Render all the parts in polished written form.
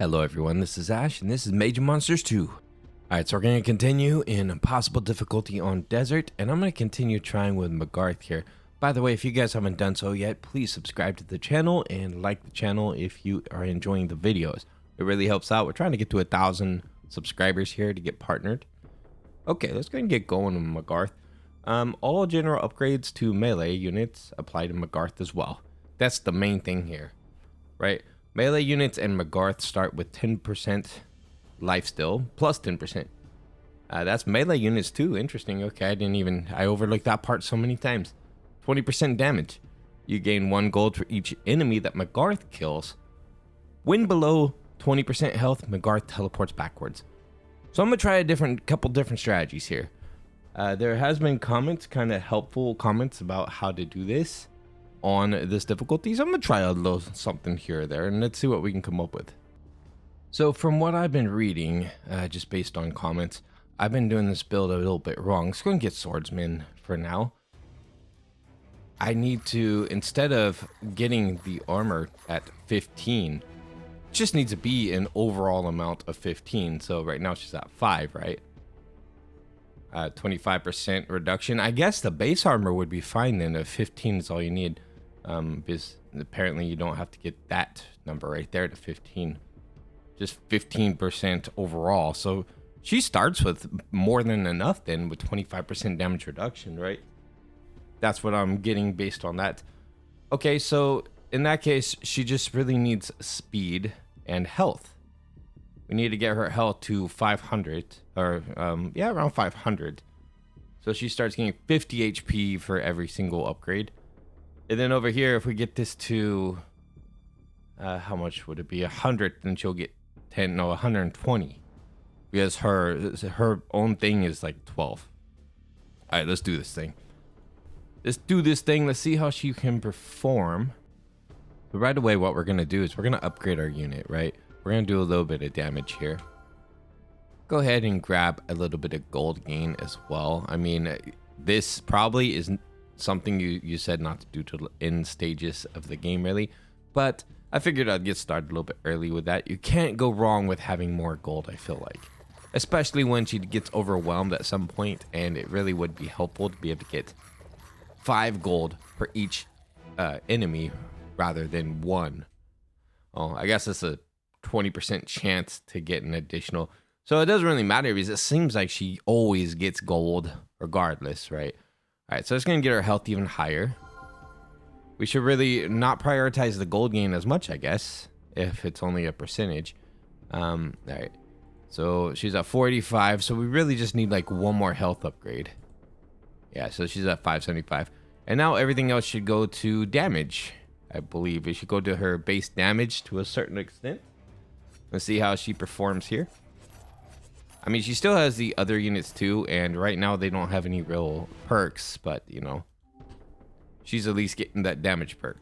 Hello everyone, this is Ash, and this is Mage Monsters 2. Alright, so we're going to continue in impossible difficulty on Desert, and I'm going to continue trying with Magarth here. By the way, if you guys haven't done so yet, please subscribe to the channel and like the channel if you are enjoying the videos. It really helps out. We're trying to get to 1,000 subscribers here to get partnered. Okay, let's go ahead and get going with Magarth. All general upgrades to melee units apply to Magarth as well. That's the main thing here, right? Melee units and Magarth start with 10% lifesteal plus 10%. That's melee units too. Interesting. Okay, I overlooked that part so many times. 20% damage. You gain 1 gold for each enemy that Magarth kills. When below 20% health, Magarth teleports backwards. So I'm gonna try a couple different strategies here. There has been comments, kind of helpful comments about how to do this on this difficulty. So I'm gonna try a little something here or there, and let's see what we can come up with. So from what I've been reading, just based on comments, I've been doing this build a little bit wrong. Let's go and get swordsman for now. I need to, instead of getting the armor at 15, it just needs to be an overall amount of 15. So right now she's at 5, right? 25% reduction. I guess the base armor would be fine then. If 15 is all you need, because apparently you don't have to get that number right there to 15. Just 15% overall. So she starts with more than enough then, with 25% damage reduction, right? That's what I'm getting based on that. Okay, so in that case, she just really needs speed and health. We need to get her health to 500, or yeah, around 500. So she starts getting 50 HP for every single upgrade. And then over here, if we get this to, how much would it be? 100, then she'll get 120. Because her own thing is like 12. All right, let's do this thing. Let's see how she can perform. But right away, what we're gonna do is we're gonna upgrade our unit, right? We're gonna do a little bit of damage here. Go ahead and grab a little bit of gold gain as well. I mean, this probably is something you said not to do to end stages of the game, really. But I figured I'd get started a little bit early with that. You can't go wrong with having more gold, I feel like. Especially when she gets overwhelmed at some point, and it really would be helpful to be able to get 5 gold for each enemy rather than 1. Oh, I guess it's a 20% chance to get an additional. So it doesn't really matter because it seems like she always gets gold regardless, right? All right, so it's going to get her health even higher. We should really not prioritize the gold gain as much, I guess, if it's only a percentage. All right, so she's at 45, so we really just need like 1 more health upgrade. Yeah, so she's at 575. And now everything else should go to damage, I believe. It should go to her base damage to a certain extent. Let's see how she performs here. I mean, she still has the other units too, and right now they don't have any real perks, but you know, she's at least getting that damage perk.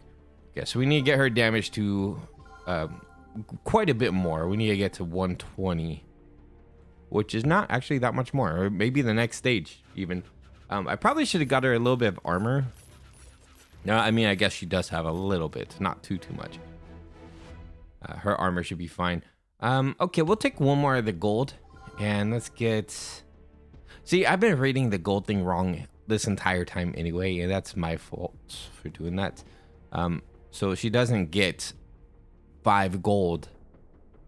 Okay, so we need to get her damage to quite a bit more. We need to get to 120, which is not actually that much more, or maybe the next stage even. I probably should have got her a little bit of armor. No, I mean, I guess she does have a little bit, not too much. Her armor should be fine. Okay, we'll take 1 more of the gold, and let's get. See, I've been reading the gold thing wrong this entire time anyway, and that's my fault for doing that. So she doesn't get 5 gold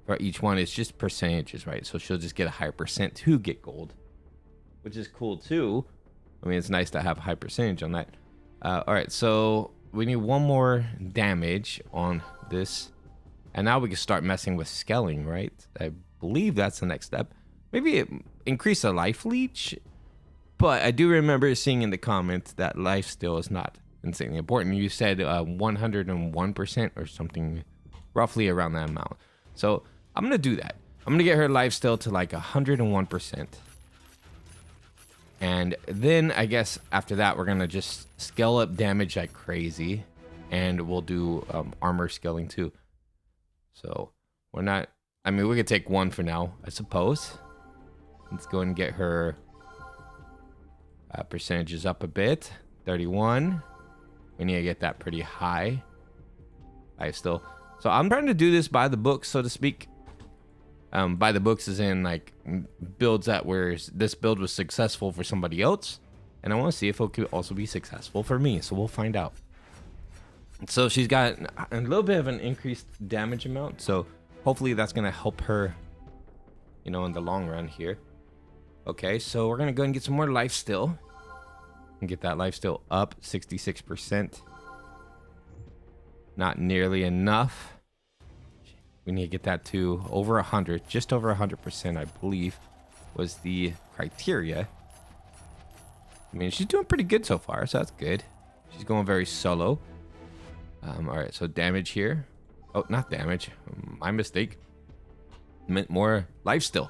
for each one. It's just percentages, right? So she'll just get a higher percent to get gold, which is cool too. I mean, it's nice to have a high percentage on that. All right, so we need 1 more damage on this. And now we can start messing with scaling, right? I believe that's the next step. Maybe increase the life leech. But I do remember seeing in the comments that lifesteal is not insanely important. You said 101% or something, roughly around that amount. So I'm going to do that. I'm going to get her lifesteal to like 101%. And then I guess after that, we're going to just scale up damage like crazy. And we'll do armor scaling too. So we're not, I mean, we could take 1 for now, I suppose. Let's go and get her percentages up a bit. 31. We need to get that pretty high. So I'm trying to do this by the book, so to speak. By the books is in like builds that where this build was successful for somebody else, and I want to see if it could also be successful for me. So we'll find out. So she's got a little bit of an increased damage amount, so hopefully that's gonna help her, you know, in the long run here. Okay, so we're gonna go and get some more lifesteal and get that lifesteal up 66%. Not nearly enough. We need to get that to over 100, just over 100%, I believe, was the criteria. I mean, she's doing pretty good so far, so that's good. She's going very solo. All right, so damage here. Oh, not damage. My mistake. Meant more lifesteal.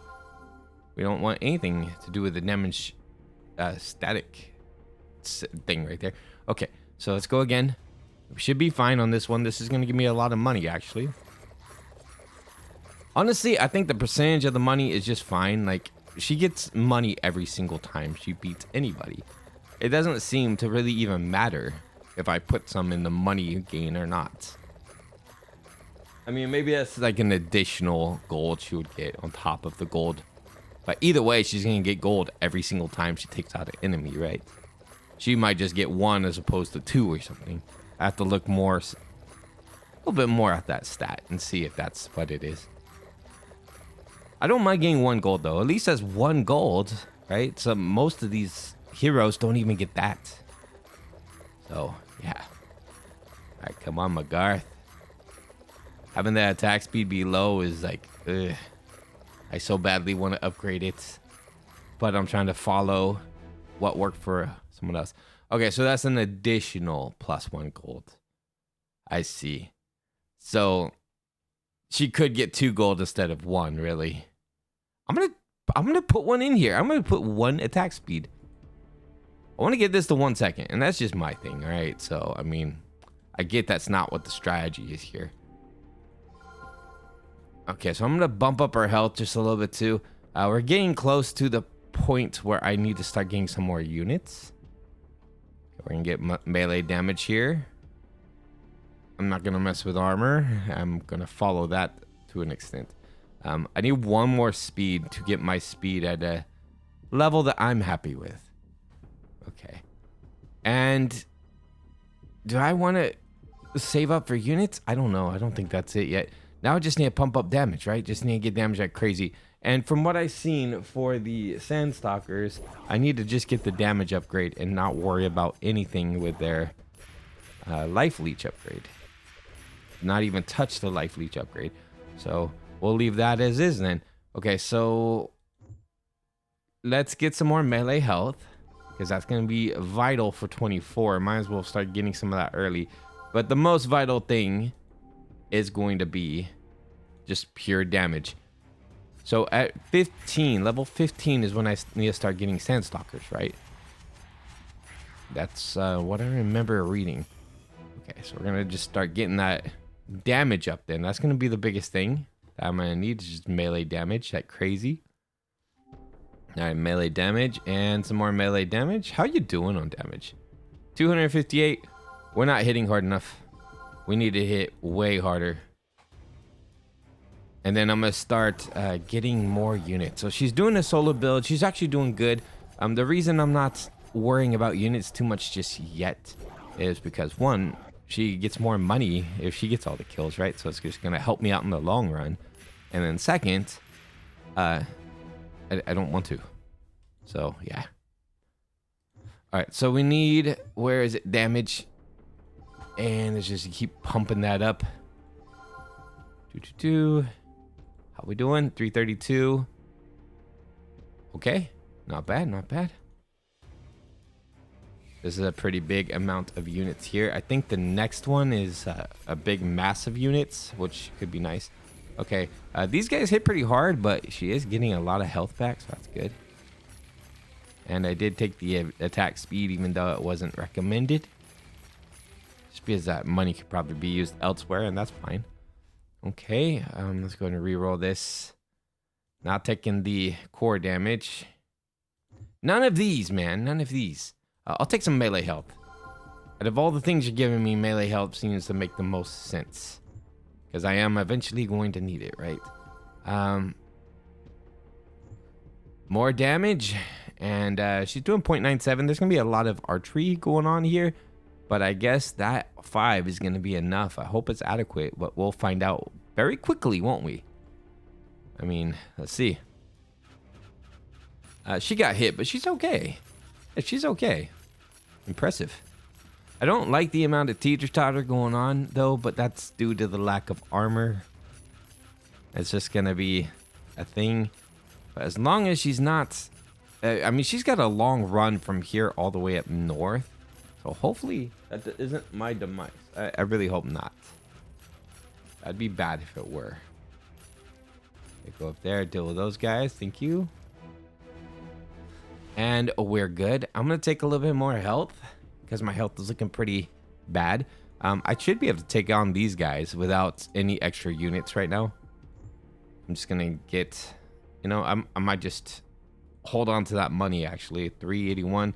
We don't want anything to do with the damage static thing right there. Okay, so let's go again. We should be fine on this one. This is going to give me a lot of money, actually. Honestly, I think the percentage of the money is just fine. Like, she gets money every single time she beats anybody. It doesn't seem to really even matter if I put some in the money gain or not. I mean, maybe that's like an additional gold she would get on top of the gold. But either way, she's going to get gold every single time she takes out an enemy, right? She might just get 1 as opposed to 2 or something. I have to look more, a little bit more at that stat and see if that's what it is. I don't mind getting 1 gold though. At least that's 1 gold, right? So most of these heroes don't even get that. So, yeah. All right, come on, Magarth. Having that attack speed be low is like, ugh. I so badly want to upgrade it, but I'm trying to follow what worked for someone else. Okay, so that's an additional +1 gold. I see. So she could get 2 gold instead of 1, really. I'm gonna put 1 in here. I'm gonna put 1 attack speed. I want to get this to 1 second, and that's just my thing, all right? So, I mean, I get that's not what the strategy is here. Okay, so I'm going to bump up our health just a little bit, too. We're getting close to the point where I need to start getting some more units. We're going to get melee damage here. I'm not going to mess with armor. I'm going to follow that to an extent. I need 1 more speed to get my speed at a level that I'm happy with. Okay. And do I want to save up for units? I don't know. I don't think that's it yet. Now I just need to pump up damage, right? Just need to get damage like crazy. And from what I've seen for the Sandstalkers, I need to just get the damage upgrade and not worry about anything with their life leech upgrade. Not even touch the life leech upgrade. So we'll leave that as is then. Okay, so let's get some more melee health, because that's going to be vital for 24. Might as well start getting some of that early. But the most vital thing is going to be just pure damage. So at 15, level 15 is when I need to start getting Sandstalkers, right? That's what I remember reading. Okay, so we're going to just start getting that damage up then. That's going to be the biggest thing that I'm going to need, is just melee damage like crazy. All right, melee damage and some more melee damage. How you doing on damage? 258. We're not hitting hard enough. We need to hit way harder. And then I'm going to start getting more units. So she's doing a solo build. She's actually doing good. The reason I'm not worrying about units too much just yet is because, 1, she gets more money if she gets all the kills, right? So it's just going to help me out in the long run. And then 2nd, I don't want to. So, yeah. All right, so we need, where is it? Damage. And let's just keep pumping that up. How we doing? 332. Okay, not bad, not bad. This is a pretty big amount of units here. I think the next one is a big mass of units, which could be nice. Okay, these guys hit pretty hard, but she is getting a lot of health back, so that's good. And I did take the attack speed, even though it wasn't recommended. Just because that money could probably be used elsewhere, and that's fine. Okay, let's go ahead and reroll this. Not taking the core damage. None of these, man. None of these. I'll take some melee health. Out of all the things you're giving me, melee health seems to make the most sense. Because I am eventually going to need it, right? more damage, and she's doing 0.97. There's gonna be a lot of archery going on here, but I guess that 5 is gonna be enough. I hope it's adequate, but we'll find out very quickly, won't we? I mean, let's see. She got hit, but she's okay. Yeah, she's okay. Impressive. I don't like the amount of teeter-totter going on, though, but that's due to the lack of armor. It's just gonna be a thing. But as long as she's not... I mean, she's got a long run from here all the way up north. So hopefully that isn't my demise. I really hope not. That'd be bad if it were. Okay, go up there, deal with those guys. Thank you. And we're good. I'm going to take a little bit more health because my health is looking pretty bad. I should be able to take on these guys without any extra units right now. I'm just going to get, you know, I might just hold on to that money actually. 381.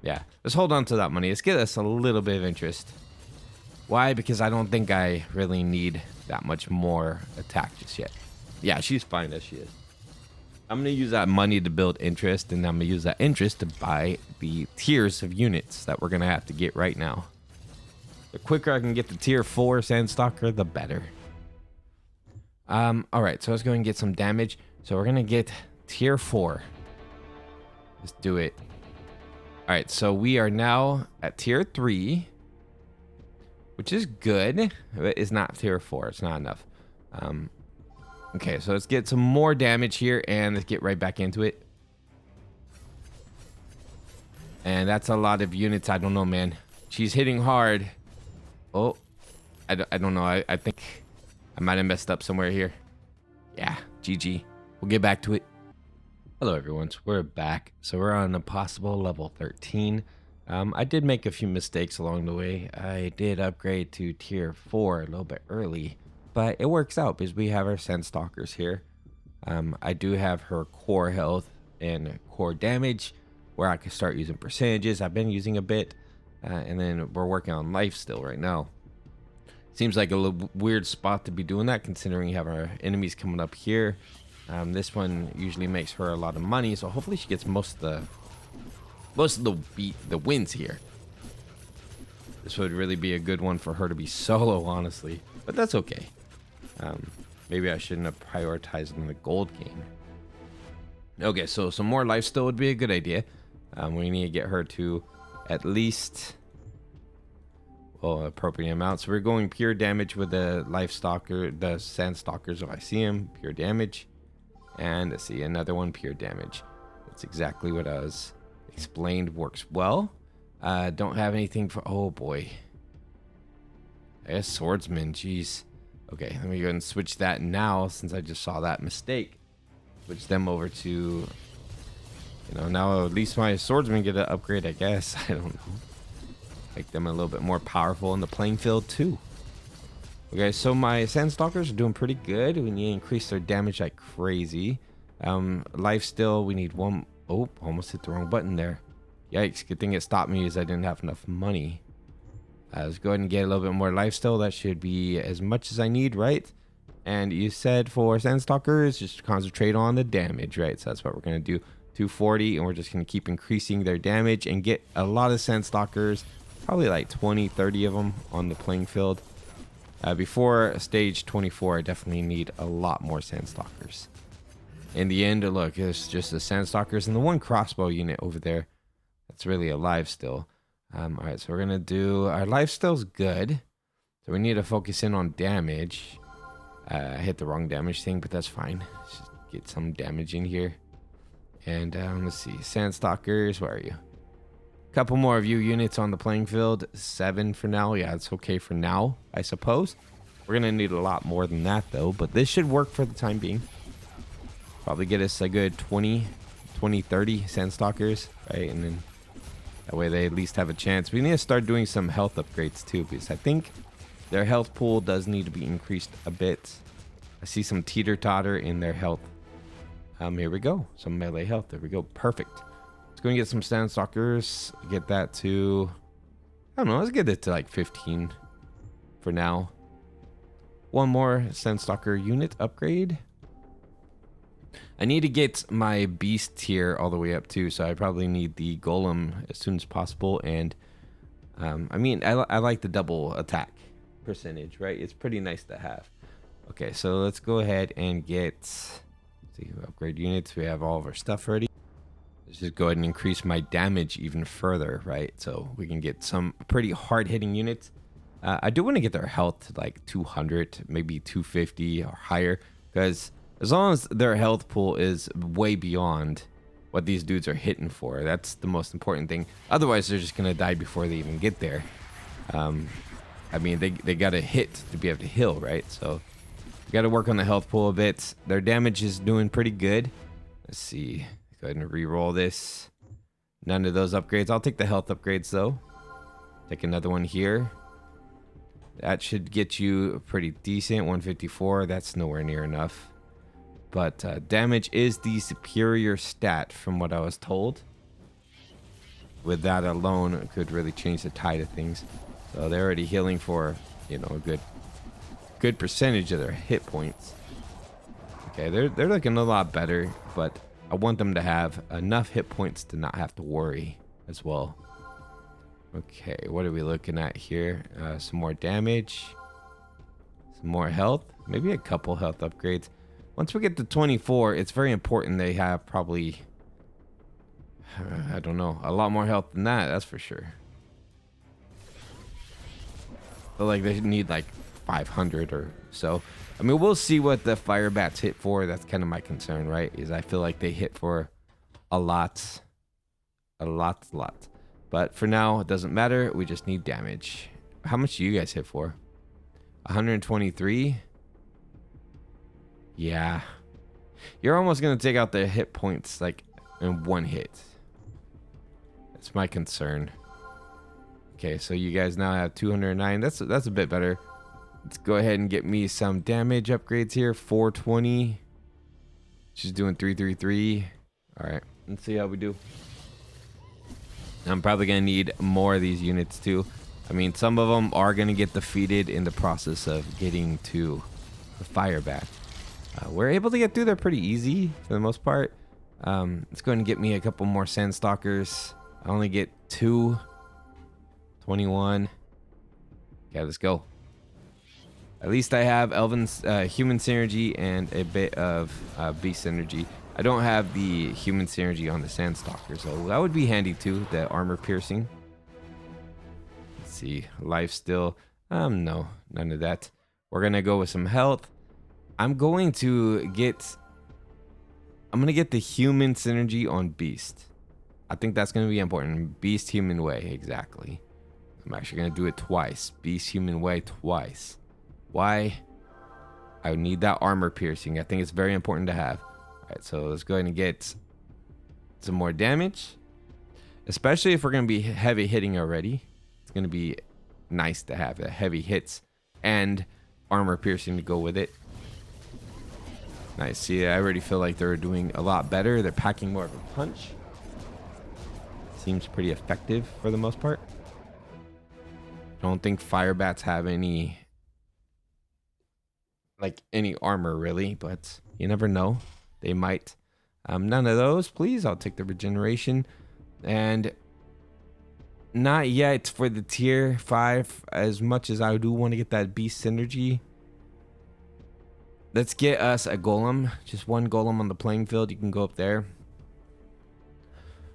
Yeah, let's hold on to that money. Let's get us a little bit of interest. Why? Because I don't think I really need that much more attack just yet. Yeah, she's fine as she is. I'm going to use that money to build interest, and I'm going to use that interest to buy the tiers of units that we're going to have to get right now. The quicker I can get the tier 4 Sandstalker, the better. All right, so let's go and get some damage. So we're going to get tier 4. Let's do it. All right, so we are now at tier 3, which is good. It's not tier 4. It's not enough. Okay, so let's get some more damage here, and let's get right back into it. And that's a lot of units. I don't know, man. She's hitting hard. Oh, I don't know. I think I might have messed up somewhere here. Yeah, GG. We'll get back to it. Hello, everyone. So we're back. So we're on Impossible level 13. I did make a few mistakes along the way. I did upgrade to tier 4 a little bit early. But it works out because we have our Sandstalkers here. I do have her core health and core damage where I can start using percentages. I've been using a bit. And then we're working on Lifesteal right now. Seems like a little weird spot to be doing that considering you have our enemies coming up here. This one usually makes her a lot of money. So hopefully she gets most of the wins here. This would really be a good one for her to be solo, honestly. But that's okay. Maybe I shouldn't have prioritized in the gold game. Okay, so some more lifesteal would be a good idea. We need to get her to at least appropriate amount. So we're going pure damage with the Lifestalker, the Sandstalkers if I see him, pure damage. And let's see, another one, pure damage. That's exactly what I was explained works well. Don't have anything for, oh boy. I guess swordsman, jeez. Okay, let me go ahead and switch that now since I just saw that mistake. Switch them over to, you know, now at least my swordsmen get an upgrade, I guess. I don't know. Make them a little bit more powerful in the playing field too. Okay, so my Sandstalkers are doing pretty good. We need to increase their damage like crazy. Lifesteal, we need one. Oh, almost hit the wrong button there. Yikes, good thing it stopped me as I didn't have enough money. Let's go ahead and get a little bit more lifesteal. That should be as much as I need, right? And you said for Sandstalkers, just concentrate on the damage, right? So that's what we're going to do. 240, and we're just going to keep increasing their damage and get a lot of Sandstalkers, probably like 20, 30 of them on the playing field. Before stage 24, I definitely need a lot more Sandstalkers. In the end, look, it's just the Sandstalkers and the one crossbow unit over there. That's really alive still. All right, so we're going to do... Our lifesteal's good. So we need to focus in on damage. I hit the wrong damage thing, but that's fine. Let's just get some damage in here. And let's see. Sandstalkers, where are you? Couple more of you units on the playing field. 7 for now. Yeah, it's okay for now, I suppose. We're going to need a lot more than that, though. But this should work for the time being. Probably get us a good 20, 30 Sandstalkers, right? And then that way they at least have a chance. We need to start doing some health upgrades, too, because I think their health pool does need to be increased a bit. I see some teeter-totter in their health. Here we go. Some melee health. There we go. Perfect. Let's go and get some Sandstalkers. Get that to... I don't know. Let's get it to like 15 for now. One more Sandstalker unit upgrade. I need to get my beast tier all the way up too, so I probably need the golem as soon as possible. And I mean, I like the double attack percentage, right? It's pretty nice to have. Okay, so let's go ahead and get, see, upgrade units. We have all of our stuff ready. Let's just go ahead and increase my damage even further, right? So we can get some pretty hard-hitting units. I do want to get their health to like 200, maybe 250 or higher, because as long as their health pool is way beyond what these dudes are hitting for, that's the most important thing. Otherwise, they're just going to die before they even get there. I mean, they got to hit to be able to heal, right? So we got to work on the health pool a bit. Their damage is doing pretty good. Let's see. Go ahead and re-roll this. None of those upgrades. I'll take the health upgrades, though. Take another one here. That should get you pretty decent. 154. That's nowhere near enough. But damage is the superior stat from what I was told. With that alone, it could really change the tide of things. So they're already healing for, you know, a good percentage of their hit points. Okay, they're looking a lot better, but I want them to have enough hit points to not have to worry as well. Okay, what are we looking at here? Some more damage, some more health, maybe a couple health upgrades. Once we get to 24, it's very important they have probably, I don't know, a lot more health than that, that's for sure. But like they need like 500 or so. I mean, we'll see what the Firebats hit for. That's kind of my concern, right? Is I feel like they hit for a lot. But for now, it doesn't matter. We just need damage. How much do you guys hit for? 123? Yeah. You're almost going to take out the hit points like in one hit. That's my concern. Okay, so you guys now have 209. That's a bit better. Let's go ahead and get me some damage upgrades here. 420. She's doing 333. All right, let's see how we do. I'm probably going to need more of these units too. I mean, some of them are going to get defeated in the process of getting to the Firebat. We're able to get through there pretty easy for the most part. Let's go ahead and get me a couple more Sandstalkers. I only get 2. 21. Okay, let's go. At least I have human synergy and a bit of beast synergy. I don't have the human synergy on the Sandstalker, so that would be handy too, the armor piercing. Let's see, Lifesteal. No, none of that. We're gonna go with some health. I'm gonna get the human synergy on beast. I think that's gonna be important. Beast human way, exactly. I'm actually gonna do it twice. Beast human way twice. Why? I need that armor piercing. I think it's very important to have. All right, so let's go ahead and get some more damage. Especially if we're gonna be heavy hitting already. It's gonna be nice to have the heavy hits and armor piercing to go with it. Nice. See, I already feel like they're doing a lot better. They're packing more of a punch. Seems pretty effective for the most part. Don't think Firebats have any armor really, but you never know. They might. None of those, please. I'll take the regeneration. And not yet for the tier 5, as much as I do want to get that beast synergy. Let's get us a golem. Just one golem on the playing field. You can go up there.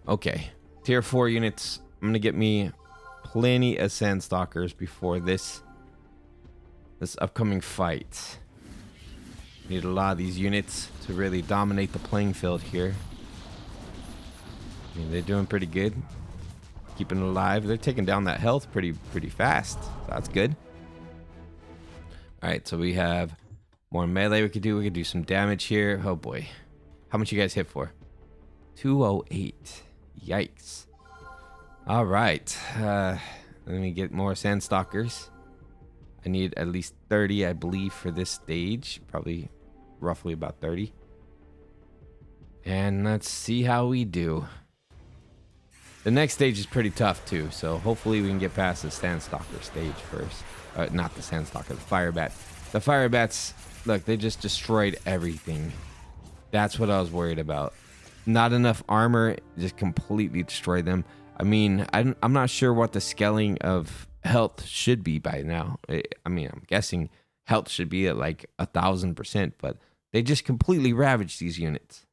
Okay. Tier 4 units. I'm going to get me plenty of Sandstalkers before this upcoming fight. Need a lot of these units to really dominate the playing field here. I mean, they're doing pretty good. Keeping it alive. They're taking down that health pretty fast. That's good. Alright, so we have more melee we could do. We could do some damage here. Oh boy. How much you guys hit for? 208. Yikes. Alright. Let me get more Sandstalkers. I need at least 30, I believe, for this stage. Probably roughly about 30. And let's see how we do. The next stage is pretty tough too, so hopefully we can get past the Sandstalker stage first. Not the Sandstalker, the Firebat. The Firebats, look, they just destroyed everything. That's what I was worried about. Not enough armor, just completely destroy them. I mean, I'm not sure what the scaling of health should be by now. I mean, I'm guessing health should be at like 1,000%, but they just completely ravage these units.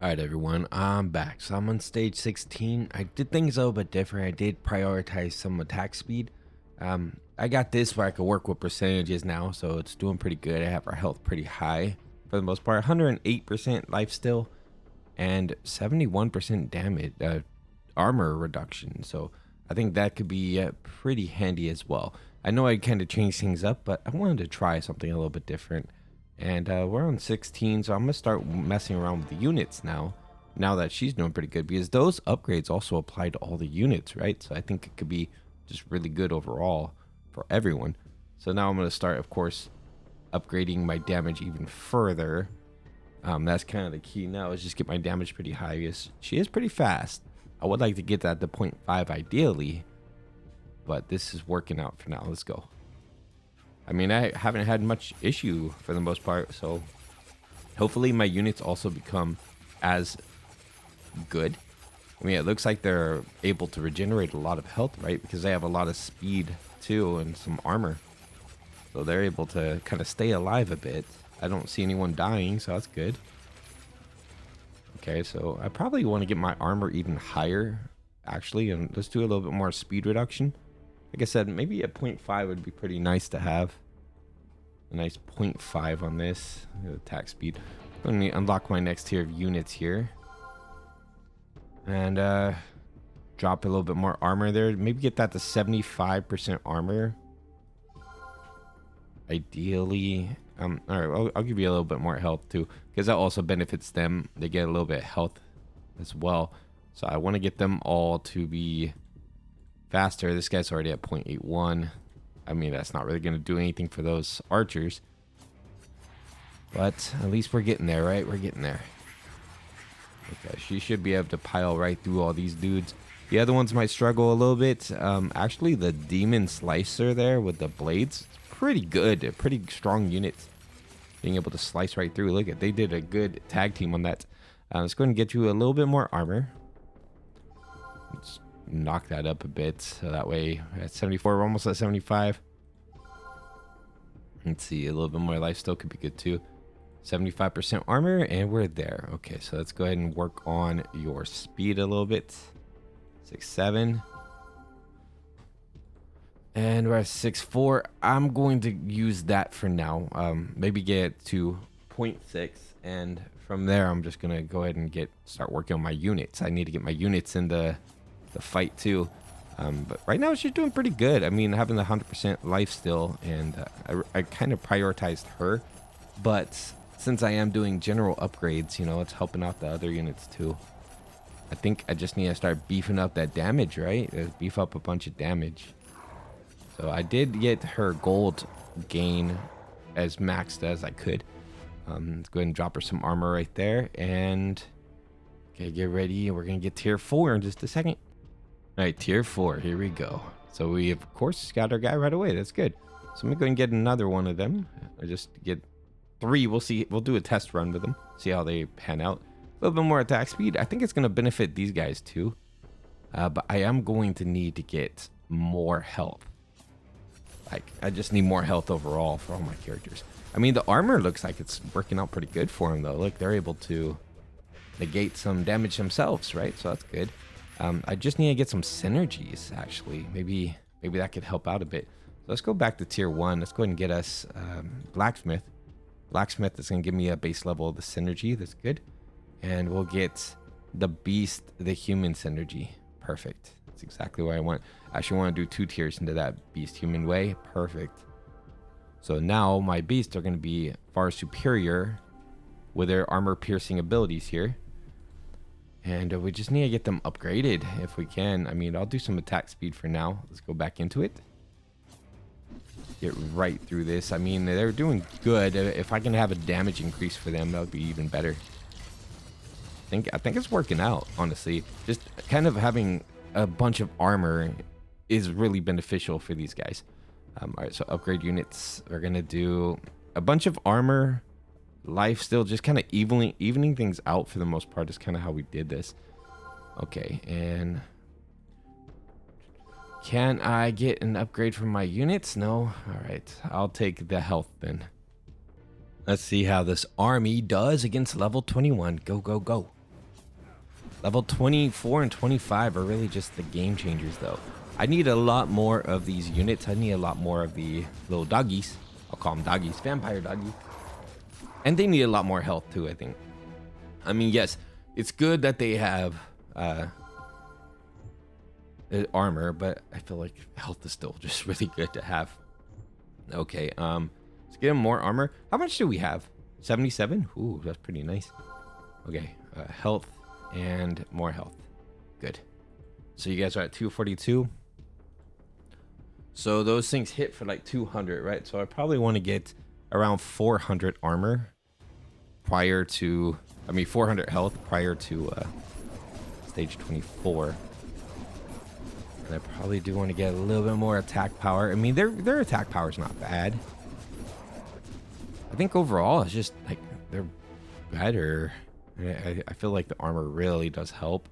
All right, everyone, I'm back. So I'm on stage 16. I did things a little bit different. I did prioritize some attack speed. I got this where I could work with percentages now, so it's doing pretty good. I have our health pretty high for the most part. 108% lifesteal and 71% damage armor reduction. So I think that could be pretty handy as well. I know I kind of changed things up, but I wanted to try something a little bit different. And we're on 16, so I'm gonna start messing around with the units now that she's doing pretty good, because those upgrades also apply to all the units, right? So I think it could be just really good overall for everyone. So now I'm gonna start, of course, upgrading my damage even further. That's kind of the key now, is just get my damage pretty high, because she is pretty fast. I would like to get that to 0.5 ideally, but this is working out for now. Let's go. I mean, I haven't had much issue for the most part, so hopefully my units also become as good. I mean, it looks like they're able to regenerate a lot of health, right? Because they have a lot of speed too and some armor. So they're able to kind of stay alive a bit. I don't see anyone dying, so that's good. Okay, so I probably want to get my armor even higher, actually, and let's do a little bit more speed reduction. Like I said, maybe a 0.5 would be pretty nice to have. A nice 0.5 on this attack speed. Let me unlock my next tier of units here. And drop a little bit more armor there. Maybe get that to 75% armor. Ideally. All right, I'll give you a little bit more health too, because that also benefits them. They get a little bit of health as well. So I want to get them all to be faster. This guy's already at 0.81. I mean, that's not really going to do anything for those archers, but at least we're getting there, right? We're getting there. Okay, she should be able to pile right through all these dudes. The other ones might struggle a little bit. Actually, the demon slicer there with the blades, pretty good. A pretty strong unit, being able to slice right through. Look at, they did a good tag team on that. Let's go ahead and get you a little bit more armor. Let's knock that up a bit, so that way at 74, we're almost at 75. Let's see, a little bit more lifesteal could be good too. 75% armor, and we're there. Okay, so let's go ahead and work on your speed a little bit. 6.7, and we're at 6.4. I'm going to use that for now. Maybe get to 0.6, and from there I'm just gonna go ahead and start working on my units. I need to get my units in the fight too. But right now she's doing pretty good. I mean, having the 100% life still, and I kind of prioritized her, but since I am doing general upgrades, you know, it's helping out the other units too. I think I just need to start beefing up that damage, right? Beef up a bunch of damage. So I did get her gold gain as maxed as I could. Let's go ahead and drop her some armor right there, and okay, get ready. We're gonna get tier 4 in just a second. All right, tier 4, here we go. So we of course got our guy right away. That's good. So I'm gonna go and get another one of them. I just get 3. We'll see. We'll do a test run with them, see how they pan out. A little bit more attack speed. I think it's gonna benefit these guys too. But I am going to need to get more health. Like, I just need more health overall for all my characters. I mean, the armor looks like it's working out pretty good for them though. Look, they're able to negate some damage themselves, right? So that's good. I just need to get some synergies, actually. Maybe that could help out a bit. So let's go back to tier 1. Let's go ahead and get us blacksmith. Blacksmith is going to give me a base level of the synergy. That's good. And we'll get the beast, the human synergy. Perfect. That's exactly what I want. I actually want to do 2 tiers into that beast human way. Perfect. So now my beasts are going to be far superior with their armor piercing abilities here. And we just need to get them upgraded if we can. I mean, I'll do some attack speed for now. Let's go back into it. Get right through this. I mean, they're doing good. If I can have a damage increase for them, that would be even better. I think it's working out, honestly. Just kind of having a bunch of armor is really beneficial for these guys. All right, so upgrade units. We're going to do a bunch of armor, life still, just kind of evening things out for the most part is kind of how we did this. Okay, and can I get an upgrade from my units? No. All right, I'll take the health then. Let's see how this army does against level 21. Go, go, go. Level 24 and 25 are really just the game changers, though. I need a lot more of these units. I need a lot more of the little doggies. I'll call them doggies. Vampire doggies. And they need a lot more health, too, I think. I mean, yes, it's good that they have armor, but I feel like health is still just really good to have. Okay, let's get him more armor. How much do we have? 77? Ooh, that's pretty nice. Okay, health and more health. Good. So you guys are at 242. So those things hit for like 200, right? So I probably want to get around 400 armor prior to, 400 health prior to stage 24. And I probably do want to get a little bit more attack power. I mean, their attack power is not bad. I think overall it's just like they're better. I feel like the armor really does help.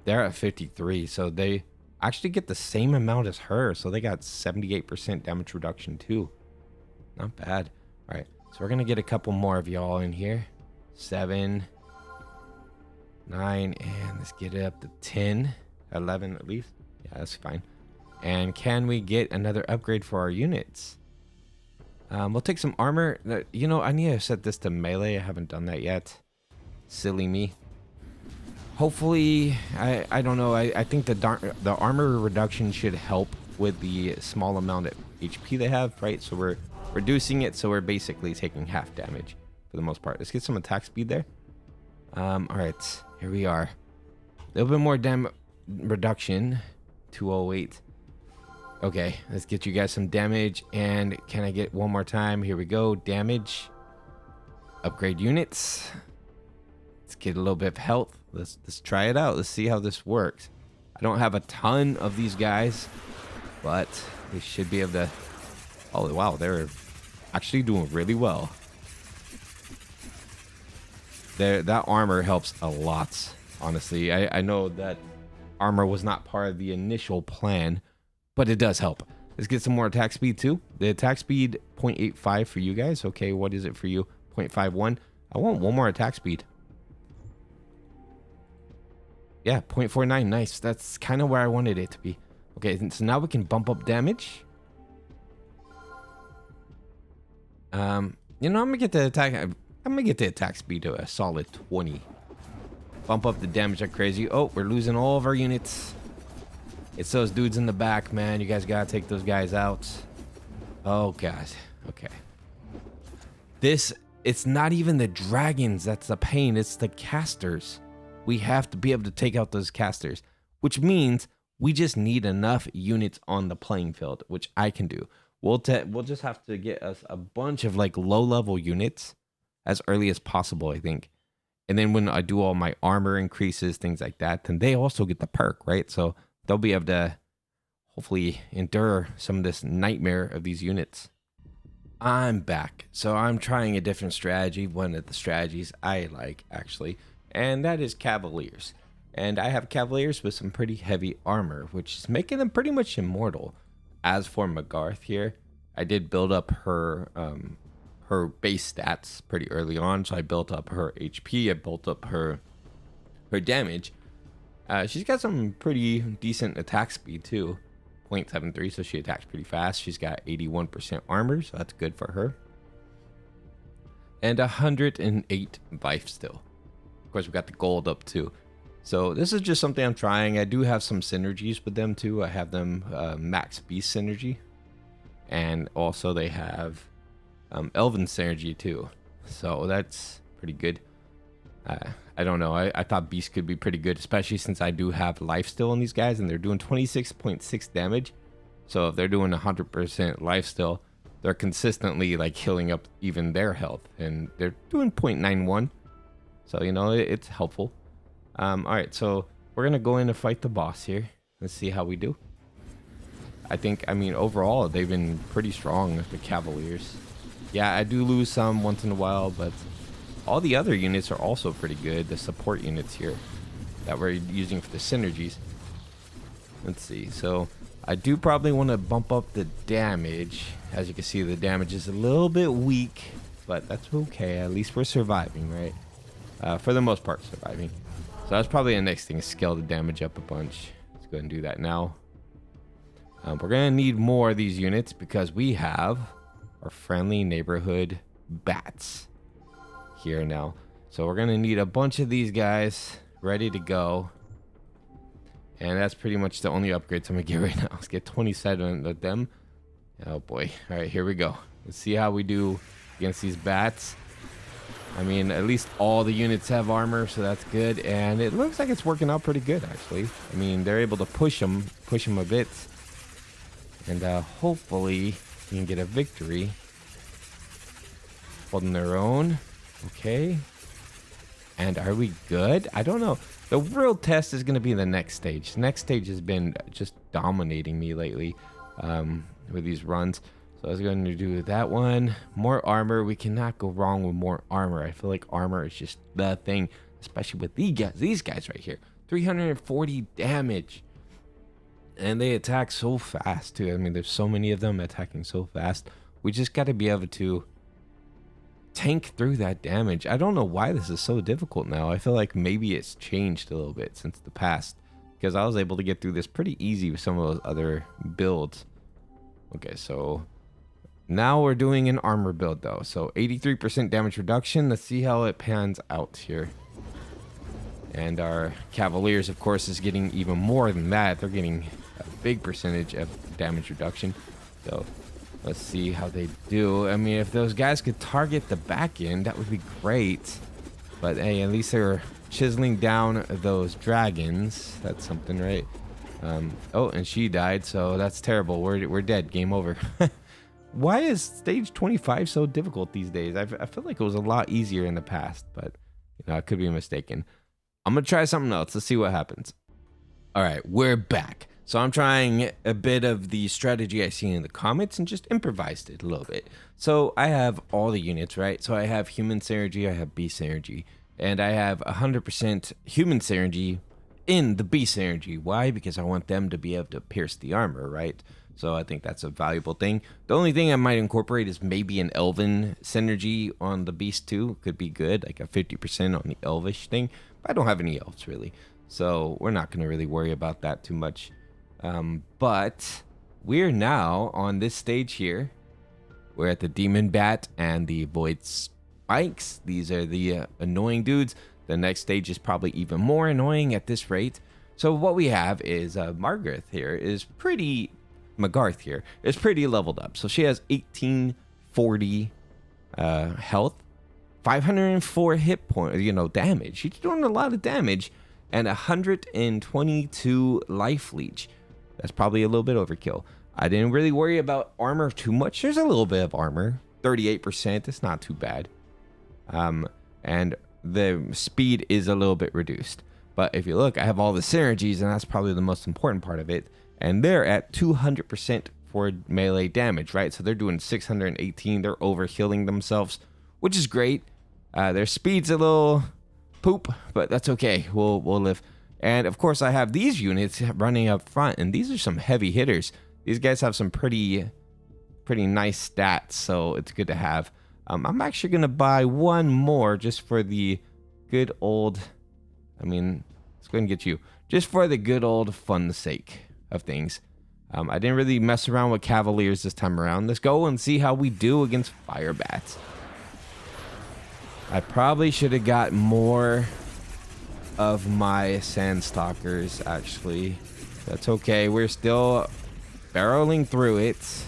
They're at 53, so they actually get the same amount as her. So they got 78% damage reduction too. Not bad. All right, so we're gonna get a couple more of y'all in here. 7, 9, and let's get it up to 10, 11 at least. Yeah, that's fine. And can we get another upgrade for our units? We'll take some armor. You know, I need to set this to melee. I haven't done that yet. Silly me. Hopefully, I don't know. I think the armor reduction should help with the small amount of HP they have, right? So we're reducing it, so we're basically taking half damage for the most part. Let's get some attack speed there. All right, here we are. A little bit more reduction. 208. Okay, let's get you guys some damage. And can I get one more time? Here we go. Damage. Upgrade units. Let's get a little bit of health. Let's try it out. Let's see how this works. I don't have a ton of these guys, but they should be able to. Oh wow, they're actually doing really well. That armor helps a lot. Honestly, I know that armor was not part of the initial plan, but it does help. Let's get some more attack speed too. The attack speed 0.85 for you guys. Okay, what is it for you? 0.51. I want one more attack speed. Yeah, 0.49. Nice. That's kind of where I wanted it to be. Okay, so now we can bump up damage. You know, I'm gonna get the attack speed to a solid 20. Bump up the damage like crazy. Oh, we're losing all of our units. It's those dudes in the back, man. You guys gotta take those guys out. Oh god. Okay. It's not even the dragons that's the pain. It's the casters. We have to be able to take out those casters, which means we just need enough units on the playing field, which I can do. We'll just have to get us a bunch of like low level units as early as possible, I think. And then when I do all my armor increases, things like that, then they also get the perk, right? So they'll be able to hopefully endure some of this nightmare of these units. I'm back. So I'm trying a different strategy, one of the strategies I like actually, and that is Cavaliers. And I have Cavaliers with some pretty heavy armor, which is making them pretty much immortal. As for Magarth here, I did build up her base stats pretty early on. So I built up her HP, I built up her damage. She's got some pretty decent attack speed too, 0.73, so she attacks pretty fast. She's got 81% armor, so that's good for her. And 108 Lifesteal. Of course, we got the gold up too. So this is just something I'm trying. I do have some synergies with them too. I have them max beast synergy, and also they have elven synergy too. So that's pretty good. I don't know. I thought beast could be pretty good, especially since I do have lifesteal on these guys, and they're doing 26.6 damage. So if they're doing 100% lifesteal, they're consistently like healing up even their health, and they're doing 0.91. So you know it's helpful. All right, so we're gonna go in and fight the boss here. Let's see how we do. I mean, overall they've been pretty strong, the Cavaliers. Yeah, I do lose some once in a while, but all the other units are also pretty good. The support units here that we're using for the synergies. Let's see. So I do probably want to bump up the damage. As you can see, the damage is a little bit weak, but that's okay. At least we're surviving, right? For the most part, surviving. So that's probably the next thing, scale the damage up a bunch. Let's go ahead and do that now. We're going to need more of these units because we have our friendly neighborhood bats here now. So we're going to need a bunch of these guys ready to go. And that's pretty much the only upgrades I'm going to get right now. Let's get 27 of them. Oh boy. All right, here we go. Let's see how we do against these bats. I mean, at least all the units have armor, so that's good. And it looks like it's working out pretty good, actually. I mean, they're able to push them a bit. And hopefully we can get a victory. Holding their own. Okay. And are we good? I don't know. The real test is going to be the next stage. The next stage has been just dominating me lately with these runs. So I was going to do that one. More armor. We cannot go wrong with more armor. I feel like armor is just the thing, especially with these guys right here. 340 damage. And they attack so fast, too. I mean, there's so many of them attacking so fast. We just got to be able to tank through that damage. I don't know why this is so difficult now. I feel like maybe it's changed a little bit since the past, because I was able to get through this pretty easy with some of those other builds. Okay, so now we're doing an armor build, though. So 83% damage reduction. Let's see how it pans out here. And our Cavaliers, of course, is getting even more than that. They're getting a big percentage of damage reduction. So let's see how they do. I mean, if those guys could target the back end, that would be great. But hey, at least they're chiseling down those dragons. That's something, right? Oh, and she died, so that's terrible. We're dead. Game over. Why is stage 25 so difficult these days? I feel like it was a lot easier in the past, but you know, I could be mistaken. I'm going to try something else. Let's see what happens. All right, we're back. So I'm trying a bit of the strategy I seen in the comments and just improvised it a little bit. So I have all the units, right? So I have human synergy, I have beast synergy, and I have 100% human synergy in the beast synergy. Why? Because I want them to be able to pierce the armor, right? So I think that's a valuable thing. The only thing I might incorporate is maybe an elven synergy on the beast too. Could be good, like a 50% on the elvish thing. But I don't have any elves really, so we're not going to really worry about that too much. But we're now on this stage here. We're at the Demon Bat and the Void Spikes. These are the annoying dudes. The next stage is probably even more annoying at this rate. So what we have is Magarth here is pretty leveled up. So she has 1840 health, 504 hit point, damage. She's doing a lot of damage, and 122 life leech. That's probably a little bit overkill. I didn't really worry about armor too much. There's a little bit of armor, 38%. It's not too bad. And the speed is a little bit reduced. But if you look, I have all the synergies, and that's probably the most important part of it. And they're at 200% for melee damage, right? So they're doing 618. They're over healing themselves, which is great. Their speed's a little poop, but that's okay. We'll live. And of course, I have these units running up front, and these are some heavy hitters. These guys have some pretty nice stats, so it's good to have. I'm actually gonna buy one more just for the good old. Let's go ahead and get you just for the good old fun sake of things. I didn't really mess around with Cavaliers this time around. Let's go and see how we do against Firebats. I probably should have got more of my Sandstalkers, actually. That's okay. We're still barreling through it.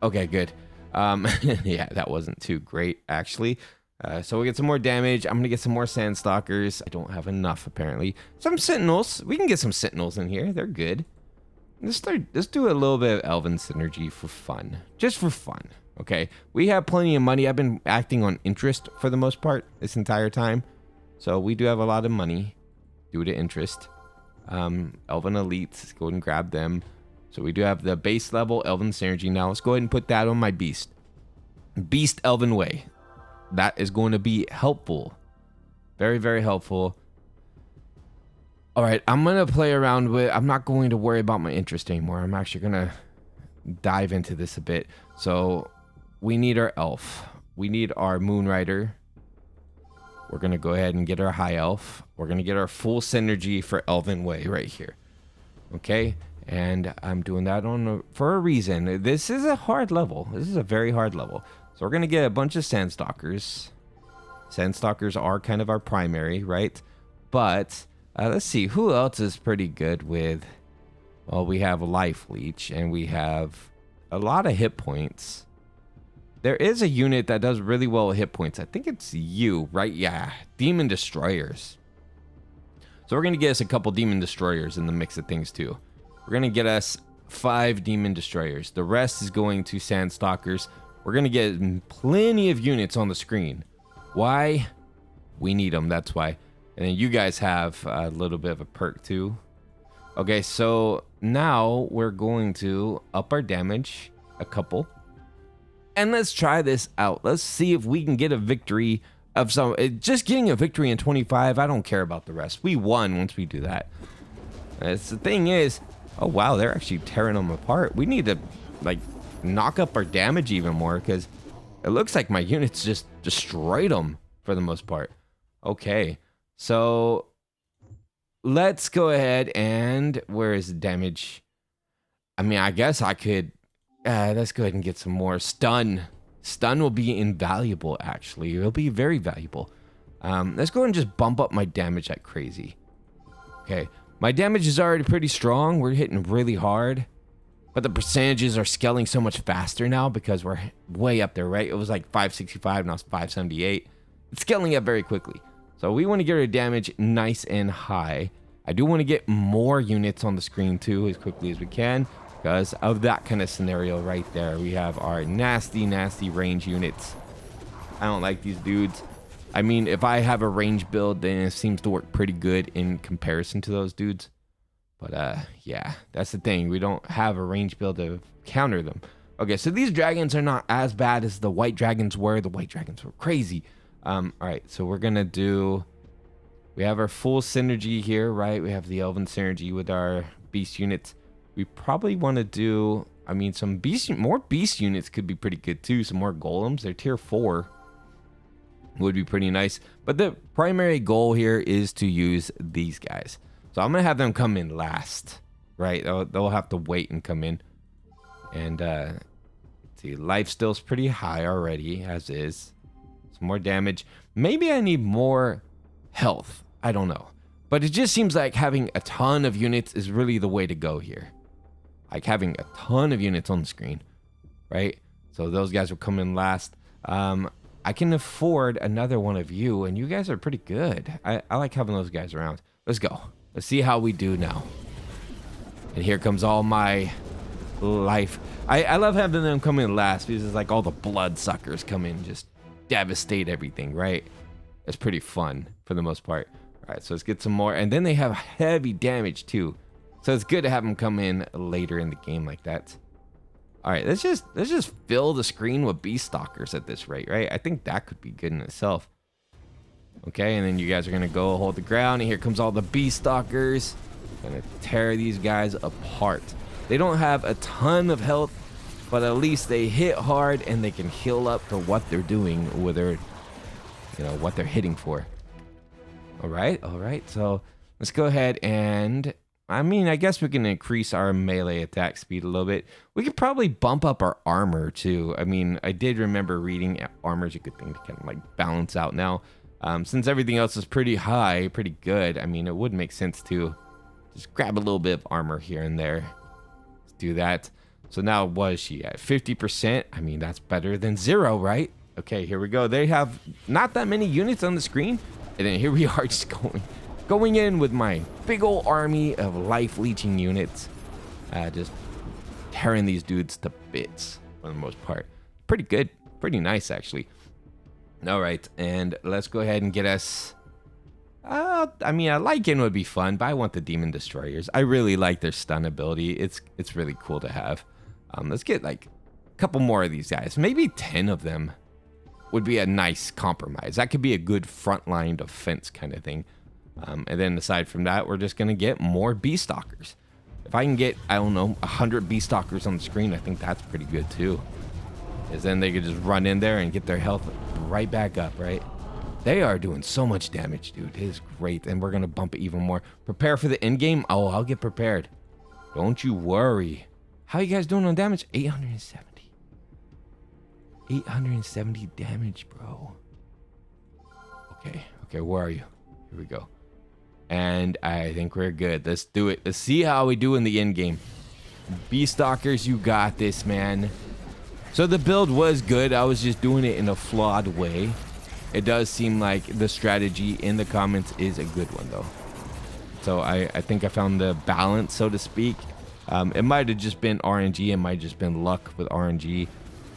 Okay, good. Yeah, that wasn't too great, actually. So we get some more damage. I'm going to get some more Sandstalkers. I don't have enough, apparently. Some Sentinels. We can get some Sentinels in here. They're good. Let's do a little bit of Elven synergy for fun. Just for fun, okay? We have plenty of money. I've been acting on interest for the most part this entire time. So we do have a lot of money due to interest. Elven Elites, let's go ahead and grab them. So we do have the base level Elven synergy now. Let's go ahead and put that on my beast. Beast Elven Way. That is going to be helpful. Very, very helpful. All right, I'm going to play around with... I'm not going to worry about my interest anymore. I'm actually going to dive into this a bit. So we need our elf. We need our Moonrider. We're going to go ahead and get our high elf. We're going to get our full synergy for Elven Way right here. Okay? And I'm doing that for a reason. This is a hard level. This is a very hard level. So we're going to get a bunch of Sandstalkers. Sandstalkers are kind of our primary, right? But let's see. Who else is pretty good with... Well, we have a Life Leech, and we have a lot of hit points. There is a unit that does really well with hit points. I think it's you, right? Yeah. Demon Destroyers. So we're going to get us a couple Demon Destroyers in the mix of things, too. We're going to get us 5 Demon Destroyers. The rest is going to Sandstalkers. We're going to get plenty of units on the screen. Why? We need them, that's why. And then you guys have a little bit of a perk, too. Okay, so now we're going to up our damage a couple. And let's try this out. Let's see if we can get a victory of some... Just getting a victory in 25, I don't care about the rest. We won once we do that. The thing is... Oh, wow, they're actually tearing them apart. We need to, like, knock up our damage even more, because it looks like my units just destroyed them for the most part. Okay, so... Let's go ahead and... Where is the damage? I mean, I guess I could... let's go ahead and get some more. Stun. Stun will be invaluable, actually. It'll be very valuable. Let's go ahead and just bump up my damage like crazy. Okay. My damage is already pretty strong. We're hitting really hard. But the percentages are scaling so much faster now because we're way up there, right? It was like 565, now it's 578. It's scaling up very quickly. So we want to get our damage nice and high. I do want to get more units on the screen too as quickly as we can because of that kind of scenario right there. We have our nasty, nasty range units. I don't like these dudes. I mean, if I have a range build, then it seems to work pretty good in comparison to those dudes. But yeah, that's the thing. We don't have a range build to counter them. Okay, so these dragons are not as bad as the white dragons were. The white dragons were crazy. All right, so we're gonna do... We have our full synergy here, right? We have the Elven synergy with our beast units. We probably want to do... I mean, some more beast units could be pretty good too. Some more golems. They're tier 4. Would be pretty nice. But the primary goal here is to use these guys. So I'm gonna have them come in last, right? They'll have to wait and come in. And let's see, Lifesteal's pretty high already, as is. Some more damage. Maybe I need more health. I don't know. But it just seems like having a ton of units is really the way to go here. Like having a ton of units on the screen, right? So those guys will come in last. I can afford another one of you, and you guys are pretty good. I like having those guys around. Let's go. Let's see how we do now. And here comes all my life. I love having them come in last because it's like all the blood suckers come in, just devastate everything, right? It's pretty fun for the most part. All right, so let's get some more. And then they have heavy damage too. So it's good to have them come in later in the game like that. All right, let's just fill the screen with beast stalkers at this rate, right? I think that could be good in itself. Okay, and then you guys are gonna go hold the ground, and here comes all the beast stalkers. Gonna tear these guys apart. They don't have a ton of health, but at least they hit hard and they can heal up for what they're doing with their, you know, what they're hitting for. All right. So let's go ahead and, I mean, I guess we can increase our melee attack speed a little bit. We could probably bump up our armor too. I mean, I did remember reading armor is a good thing to kind of like balance out now. Since everything else is pretty high, pretty good, I mean, it would make sense to just grab a little bit of armor here and there. Let's do that. So now what is she at? 50%? I mean, that's better than 0, right? Okay, here we go. They have not that many units on the screen. And then here we are just going in with my big old army of life leeching units. Just tearing these dudes to bits for the most part. Pretty good. Pretty nice, actually. All right, and let's go ahead and get us... I mean, a Lycan would be fun, but I want the Demon Destroyers. I really like their stun ability. It's really cool to have. Let's get like a couple more of these guys. Maybe 10 of them would be a nice compromise. That could be a good frontline defense kind of thing. And then aside from that, we're just going to get more Beastalkers. If I can get, I don't know, 100 Beastalkers on the screen, I think that's pretty good too. Because then they could just run in there and get their health right back up, right? They are doing so much damage, dude. It is great. And we're going to bump it even more. Prepare for the end game? Oh, I'll get prepared. Don't you worry. How you guys doing on damage? 870. 870 damage, bro. Okay, where are you? Here we go. And I think we're good. Let's do it. Let's see how we do in the end game. Beastalkers, you got this, man. So the build was good. I was just doing it in a flawed way. It does seem like the strategy in the comments is a good one, though. So I think I found the balance, so to speak. It might have just been RNG. It might have just been luck with RNG.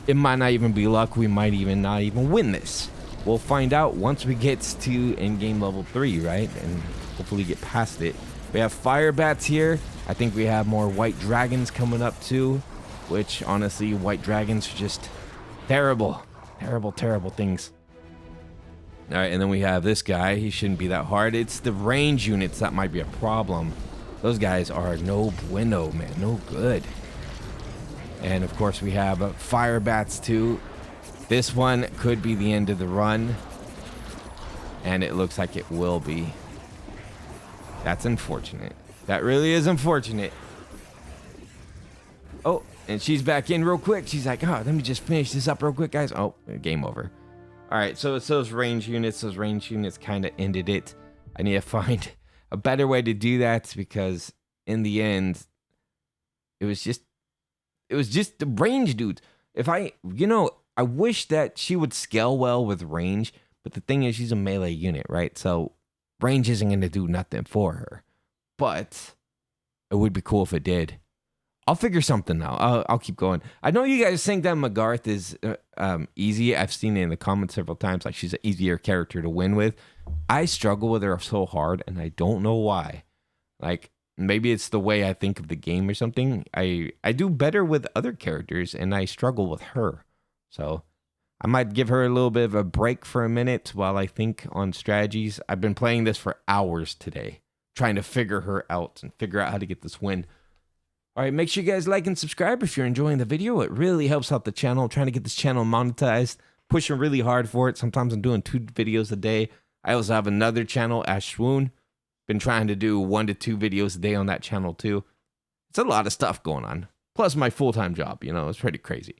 It might not even be luck. We might even not even win this. We'll find out once we get to in-game level 3, right? And hopefully get past it. We have Firebats here. I think we have more white dragons coming up too. Which, honestly, white dragons are just terrible. Terrible, terrible things. Alright, and then we have this guy. He shouldn't be that hard. It's the range units that might be a problem. Those guys are no bueno, man. No good. And, of course, we have Firebats too. This one could be the end of the run. And it looks like it will be. That's unfortunate. That really is unfortunate. Oh, and she's back in real quick. She's like, oh, let me just finish this up real quick, guys. Oh, game over. All right, so it's those range units. Those range units kind of ended it. I need to find a better way to do that because in the end, it was just the range dudes. If I wish that she would scale well with range, but the thing is she's a melee unit, right? So range isn't going to do nothing for her, but it would be cool if it did. I'll figure something out. I'll keep going. I know you guys think that Magarth is easy. I've seen it in the comments several times. Like she's an easier character to win with. I struggle with her so hard, and I don't know why. Like maybe it's the way I think of the game or something. I do better with other characters, and I struggle with her. So I might give her a little bit of a break for a minute while I think on strategies. I've been playing this for hours today, trying to figure her out and figure out how to get this win. All right, make sure you guys like and subscribe if you're enjoying the video. It really helps out the channel. I'm trying to get this channel monetized, pushing really hard for it. Sometimes I'm doing 2 videos a day. I also have another channel, Ash Swoon. Been trying to do 1 to 2 videos a day on that channel too. It's a lot of stuff going on. Plus my full-time job, it's pretty crazy.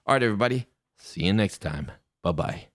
All right, everybody. See you next time. Bye-bye.